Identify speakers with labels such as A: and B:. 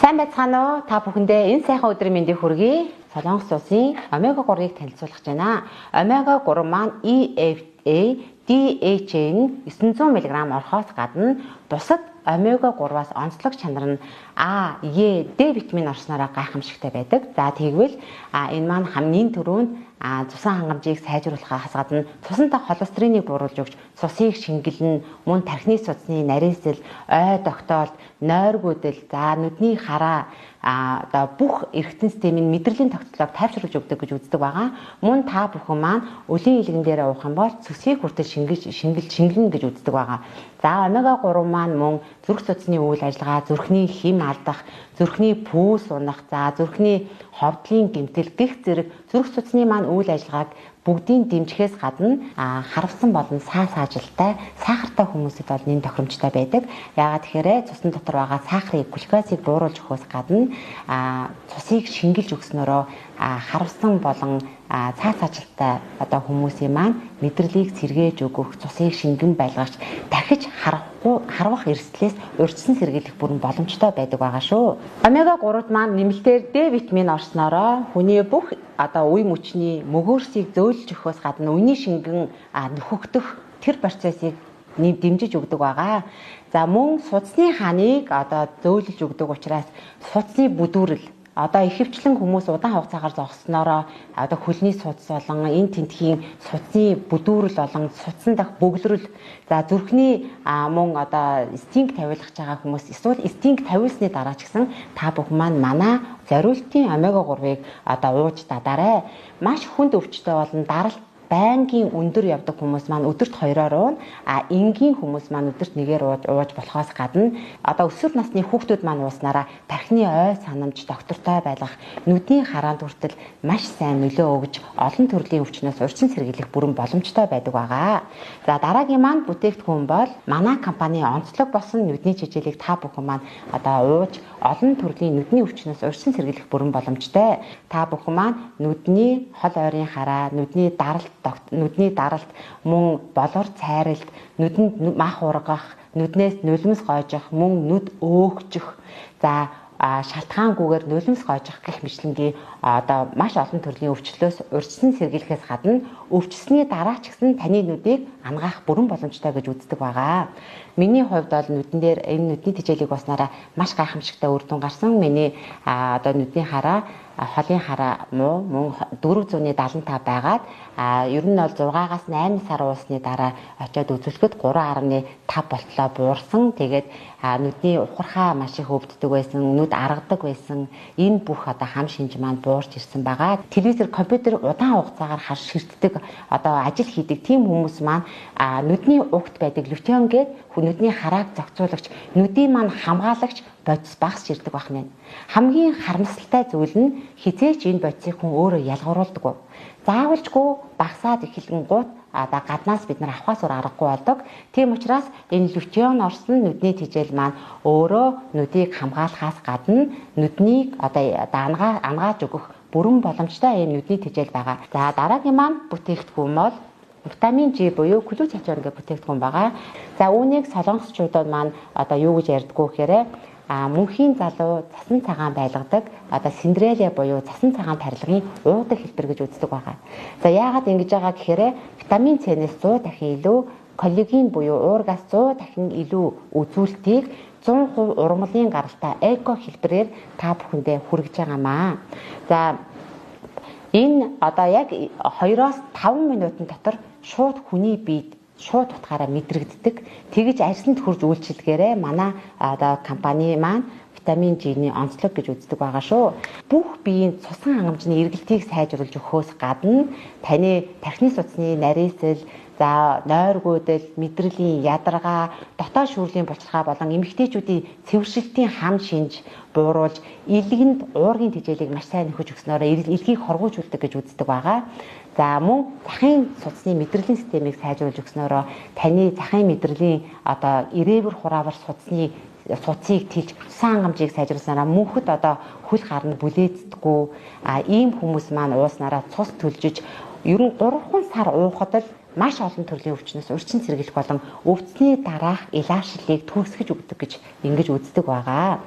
A: Сайн байцгаана уу? Та бүхэндээ энэ сайхан өдрийн мэндийг хүргэе. Солонгос улсын омега 3-ыг танилцуулах гэж байна. Омега 3 маань EFA, DHA-н 900 мг орохоос гадна бусад омега 3-аас онцлог чанар нь А, Е, Д витамин орснороо гайхамшигтай байдаг. За тэгвэл энэ маань хамгийн түрүүнд цусан хангамжийг сайжруулахаас гадна цусантай холестериныг бууруулж өгч цусыг шингэлнэ, мөн тархины судасны нарийсэл, ой тогтоолт, нойргүйдэл, за нүдний хараа одоо бүх эргэтэн системийн мэдрэлийн тогтолцоог тайвшруулж өгдөг гэж үздэг байгаа. Мөн та бүхэн маань өлийн илгэн дээр уух юм бол цөсгийг хүртэл шингэлнэ гэж үздэг байгаа. За омега 3 маань мөн зүрх судасны үйл ажиллагаа, зүрхний хим алдах, зүрхний пүүс унах, за зүрхний ховдлын гэмтэл гих зэрэг зүрх судасны маань үйл ажиллагааг бүгдийг дэмжихээс гадна харавсан болон саажилтай сахартай хүмүүсэд бол нэн тохиромжтой байдаг. Яагаад тэгэхээр цусны дотор байгаа сахарыг, глюкозыг бууруулж өгөхөөс гадна цусыг шингэлж өгснөөрөө харавсан болон саажилтай одоо хүмүүсийн маань мэдрэлийг сэргээж өгөх, цусыг шингэн байлгаач дахиж харвах эрсдлээс урьдчилан сэргийлэх бүрэн боломжтой байдаг байгаа шүү. Омега 3-д маань нэмэлтээр Д витамин орсноороо хүний бүх одоо үе мөчний мөгөөрсийг зөөлж өгөхөөс гадна үний шингэн нөхөгдөх тэр процессыг дэмжиж өгдөг байгаа. За мөн судасны хааныг одоо зөөлж өгдөг учраас судасны бүдүүрэл одоо ихэвчлэн хүмүүс удаан хугацаагаар зогссноороо одоо хөлний судас болон энэ тентхийн судасны бүдүүрэл болон судсан дах бөглөрөл за зүрхний мөн одоо стинг тавиулгаж байгаа хүмүүс эсвэл стинг тавиулсны дараа ч гэсэн та бүхэн маань манай зориултын омега 3-ыг одоо ууж дадаарай. Маш хүнд өвчтөй болон даралт байнгын өндөр явдаг хүмүүс маань өдөрт 2-оор уун, энгийн хүмүүс маань өдөрт 1-ээр ууж болохоос гадна одоо өсвөр насны хүүхдүүд маань ууснараа тархины ой санамж доктортой байлгах, нүдний хараанд хүртэл маш сайн нөлөө өгж олон төрлийн өвчнөөс урьдчилан сэргийлэх бүрэн боломжтой байдаг байгаа. За дараагийн маань бүтээгдэхүүн бол манай компани онцлог болсон нүдний жижиглийг та бүхэн маань одоо ууж олон төрлийн нүдний өвчнөөс урьдчилан сэргийлэх бүрэн боломжтой. Та бүхэн маань нүдний хол ойрын хараа, нүдний даралт, мөн болор цайралт, нүдэнд мах ургах, нүднээс нулимс гоожих, мөн нүд өөгжих, за шалтгаангүйгээр нулимс гоожих гэх мэтлэнгийн одоо маш олон төрлийн өвчлөөс урьдчилан сэргийлэхээс гадна өвчлсөний дараа ч гэсэн таны нүдийг ангаах бүрэн боломжтой гэж үздэг байгаа. Миний хувьд бол нүдэн дээр энэ нүдний тижээлийг ууснараа маш гайхамшигтай үр дүн гарсан. Миний одоо нүдний хараа холын хараа муу мөн 475 байгаад ер нь бол 6-аас 8 сар уусны дараа очиод үзүүлэхэд 3.5 болтлоо буурсан. Тэгээд нүдний ухархаа маш их өвддөг байсан, нүд аргадаг байсан. Энэ бүх одоо хам шинж маань буурч ирсэн байгаа. Телевизэр, компьютер удаан хугацаагаар харж ширтдэг одоо ажил хийдэг тийм хүмүүс маань нүдний угт байдаг лютеон гээд нүдний харааг зохицуулагч, нүдийн маань хамгаалагч бодис багасч ирдэг байх нь. Хамгийн харамсалтай зүйл нь хизээч энэ бодисыг хүн өөрөө ялгаруулдаг. Заавалжгүй багасаад эхлэнгүүт гаднаас бид нар авахаас өөр аргагүй болдог. Тийм учраас энэ лютеон орсон нүдний тижээл маань өөрөө нүдийг хамгаалахаас гадна нүднийг одоо ангааж өгөх бүрэн боломжтой энэ нүдний тижээл байгаа. За дараагийн маань бүтээгдэхүүн бол витамин G буюу глютатион гэх бүтээгдэхүүн байгаа. За үүнийг солонгосчуудад маань одоо юу гэж ярьдгүү гэхээр мөнхийн залуу цасан цагаан байлгадаг одоо синдрелия буюу цасан цагаан тарилгын уудаг хэлбэр гэж үздэг байгаа. За яагаад ингэж байгаа гэхээр витамин С-нээс 100 дахин илүү, коллаген буюу уургаас 100 дахин илүү үзүүлэлтийг 100% ургамлын гаралтай эко хэлбэрээр та бүхэндээ хүргэж байгаамаа. За энэ одоо яг 2-5 минутын дотор шууд хүний биед шууд утгаараа мэдрэгддэг. Тэгж арьсанд хурж үйлчилгээрээ манай одоо компани маань витамин G-ний онцлог гэж үздэг байгаа шүү. Бүх биеийн цусан хангамжны эргэлтийг сайжруулж өгөхөөс гадна таны тархины судасны нарийсэл, за нойргүйдэл, мэдрэлийн ядаргаа, дотоод шүүрлийн булчирхай болон эмэгтэйчүүдийн цэвэршилтийн хам шинж бууруулж, илгэнд уургийн тижээлийг маш сайн нөхөж өгснөөрөө илгийг хоргоожүүлдэг гэж үздэг байгаа. За мөн захын судасны мэдрэлийн системийг сайжруулж өгснөөрөө таны захын мэдрэлийн одоо ирээвэр хураавар судсыг тэлж цусан хангамжийг сайжруулснараа мөнхөд одоо хөл гарна бүлээцдэггүй ийм хүмүүс маань ууснараа цус төлжиж ер нь 3 сар уухад л маш олон төрлийн өвчнөөс урьдчилан сэргийлэх болон өвцний дараах илааршлыг төгсгөж өгдөг гэж ингэж үздэг байгаа.